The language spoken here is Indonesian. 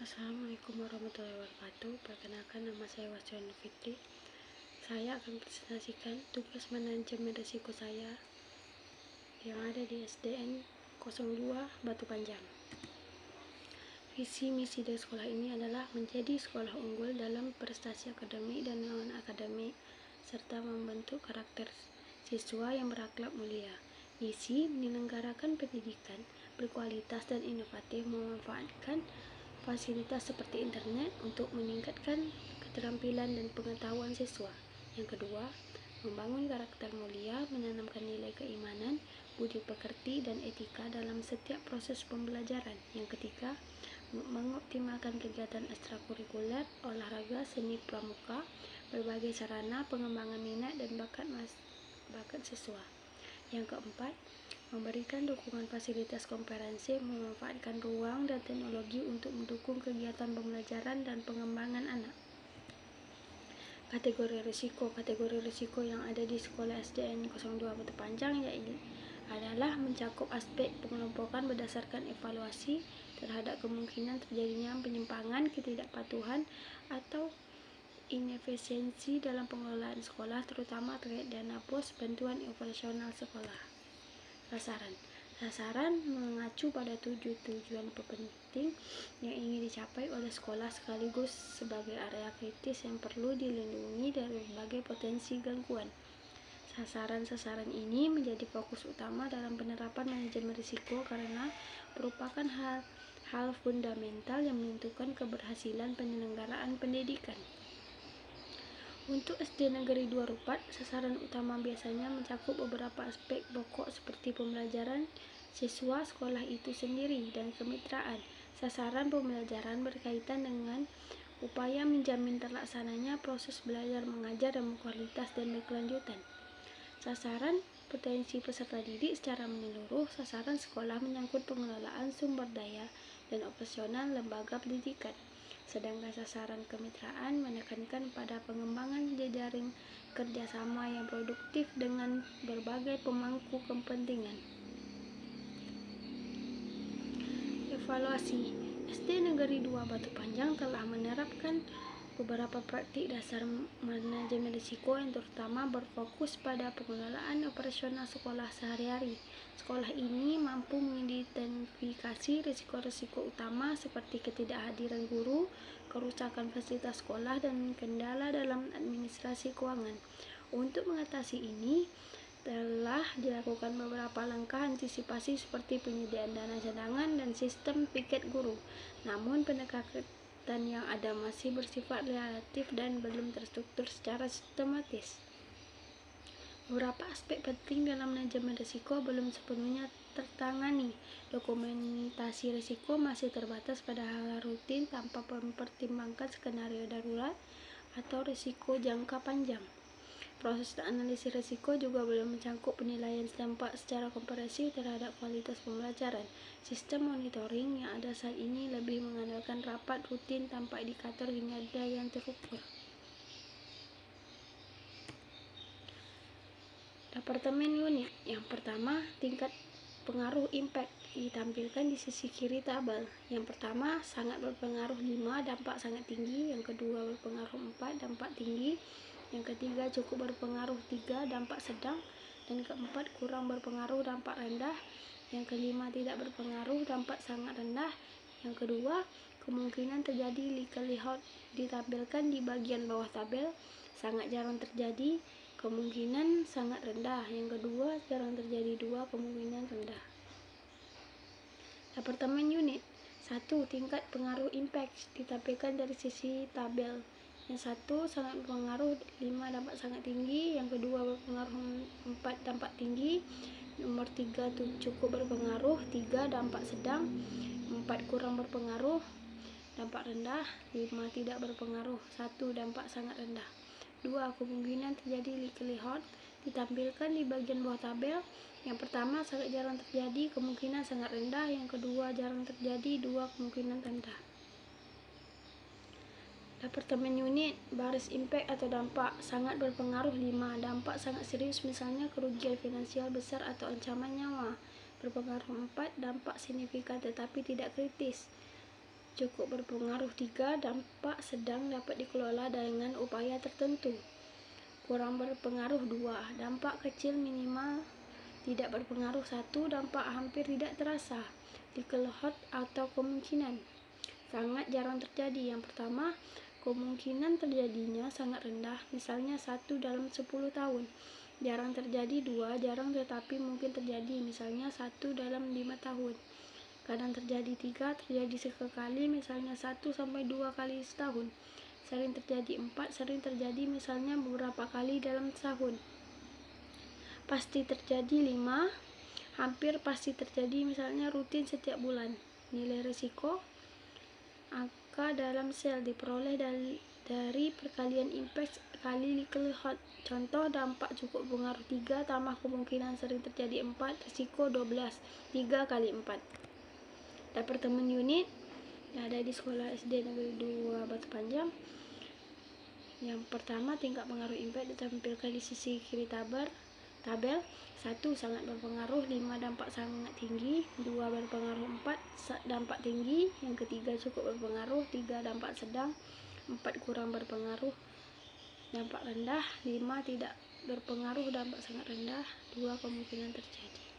Assalamualaikum warahmatullahi wabarakatuh. Perkenalkan, nama saya Wasjona Fitri. Saya akan presentasikan tugas manajemen risiko saya yang ada di SDN 02 Batu Panjang. Visi misi dari sekolah ini adalah menjadi sekolah unggul dalam prestasi akademik dan non-akademik, serta membentuk karakter siswa yang berakhlak mulia. Misi menyelenggarakan pendidikan berkualitas dan inovatif, memanfaatkan fasilitas seperti internet untuk meningkatkan keterampilan dan pengetahuan siswa. Yang kedua, membangun karakter mulia, menanamkan nilai keimanan, budi pekerti, dan etika dalam setiap proses pembelajaran. Yang ketiga, mengoptimalkan kegiatan ekstrakurikuler, olahraga, seni pramuka, berbagai sarana pengembangan minat dan bakat siswa. Yang keempat, memberikan dukungan fasilitas komprehensif, memanfaatkan ruang dan teknologi untuk mendukung kegiatan pembelajaran dan pengembangan anak. Kategori risiko yang ada di sekolah SDN 02 Batu Panjang adalah mencakup aspek pengelompokan berdasarkan evaluasi terhadap kemungkinan terjadinya penyimpangan, ketidakpatuhan, atau inefisiensi dalam pengelolaan sekolah, terutama terkait dana pos bantuan operasional sekolah. Sasaran mengacu pada 7 tujuan penting yang ingin dicapai oleh sekolah, sekaligus sebagai area kritis yang perlu dilindungi dari berbagai potensi gangguan. Sasaran ini menjadi fokus utama dalam penerapan manajemen risiko karena merupakan hal fundamental yang menentukan keberhasilan penyelenggaraan pendidikan. Untuk SD Negeri 2 Rupat, sasaran utama biasanya mencakup beberapa aspek pokok seperti pembelajaran siswa, sekolah itu sendiri, dan kemitraan. Sasaran pembelajaran berkaitan dengan upaya menjamin terlaksananya proses belajar mengajar dan berkualitas dan berkelanjutan. Sasaran potensi peserta didik secara menyeluruh. Sasaran sekolah menyangkut pengelolaan sumber daya dan operasional lembaga pendidikan. Sedangkan sasaran kemitraan menekankan pada pengembangan jejaring kerjasama yang produktif dengan berbagai pemangku kepentingan. Evaluasi. SD Negeri 2 Batu Panjang telah menerapkan beberapa praktik dasar manajemen risiko yang terutama berfokus pada pengelolaan operasional sekolah sehari-hari. Sekolah ini mampu mengidentifikasi risiko-risiko utama seperti ketidakhadiran guru, kerusakan fasilitas sekolah, dan kendala dalam administrasi keuangan. Untuk mengatasi ini, telah dilakukan beberapa langkah antisipasi seperti penyediaan dana cadangan dan sistem piket guru. Namun pendekatan yang ada masih bersifat relatif dan belum terstruktur secara sistematis. Beberapa aspek penting dalam manajemen risiko belum sepenuhnya tertangani. Dokumentasi risiko masih terbatas pada hal rutin tanpa mempertimbangkan skenario darurat atau risiko jangka panjang. Proses analisis risiko juga belum mencakup penilaian dampak secara komprehensif terhadap kualitas pembelajaran. Sistem monitoring yang ada saat ini lebih mengandalkan rapat rutin tanpa indikator kinerja yang terukur. Departemen unit. Yang pertama, tingkat pengaruh impact ditampilkan di sisi kiri tabel. Yang pertama, sangat berpengaruh 5, dampak sangat tinggi. Yang kedua, berpengaruh 4, dampak tinggi. Yang ketiga, cukup berpengaruh 3, dampak sedang. Dan keempat, kurang berpengaruh, dampak rendah. Yang kelima, tidak berpengaruh, dampak sangat rendah. Yang kedua, kemungkinan terjadi likelihood ditampilkan di bagian bawah tabel. Sangat jarang terjadi, kemungkinan sangat rendah. Yang kedua, jarang terjadi 2, kemungkinan rendah. Departemen unit. 1. Tingkat pengaruh impact ditampilkan dari sisi tabel. Yang satu, sangat berpengaruh 5, dampak sangat tinggi. Yang kedua, berpengaruh 4, dampak tinggi. Nomor 3, cukup berpengaruh 3, dampak sedang. 4, kurang berpengaruh, dampak rendah. 5, tidak berpengaruh 1, dampak sangat rendah. 2. Kemungkinan terjadi likelihood ditampilkan di bagian bawah tabel. Yang pertama, sangat jarang terjadi, kemungkinan sangat rendah. Yang kedua, jarang terjadi, 2, kemungkinan rendah. Departemen unit. Baris impact atau dampak sangat berpengaruh 5, dampak sangat serius, misalnya kerugian finansial besar atau ancaman nyawa. Berpengaruh 4, dampak signifikan tetapi tidak kritis. cukup berpengaruh. 3. Dampak sedang dapat dikelola dengan upaya tertentu. Kurang berpengaruh. 2. Dampak kecil minimal tidak berpengaruh. 1. Dampak hampir tidak terasa. Likelihood atau kemungkinan sangat jarang terjadi. Yang pertama, kemungkinan terjadinya sangat rendah, misalnya 1 dalam 10 tahun. Jarang terjadi. 2. Jarang tetapi mungkin terjadi, misalnya 1 dalam 5 tahun. Kadang terjadi. 3. Terjadi sekali, misalnya 1-2 kali setahun. Sering terjadi. 4. Sering terjadi, misalnya beberapa kali dalam setahun. Pasti terjadi. 5. Hampir pasti terjadi, misalnya rutin setiap bulan. Nilai risiko angka dalam sel diperoleh dari perkalian impact kali likelihood. Contoh, dampak cukup berpengaruh 3 tambah kemungkinan sering terjadi 4, risiko 12. 3 kali 4. Departemen unit yang ada di sekolah SD Negeri 2 Batu Panjang. Yang pertama, tingkat pengaruh impact ditampilkan di sisi kiri tabel. 1. Sangat berpengaruh. 5. Dampak sangat tinggi. 2. Berpengaruh. 4. Dampak tinggi. Yang ketiga, cukup berpengaruh. 3. Dampak sedang. 4. Kurang berpengaruh. Dampak rendah. 5. Tidak berpengaruh. Dampak sangat rendah. 2. Kemungkinan terjadi.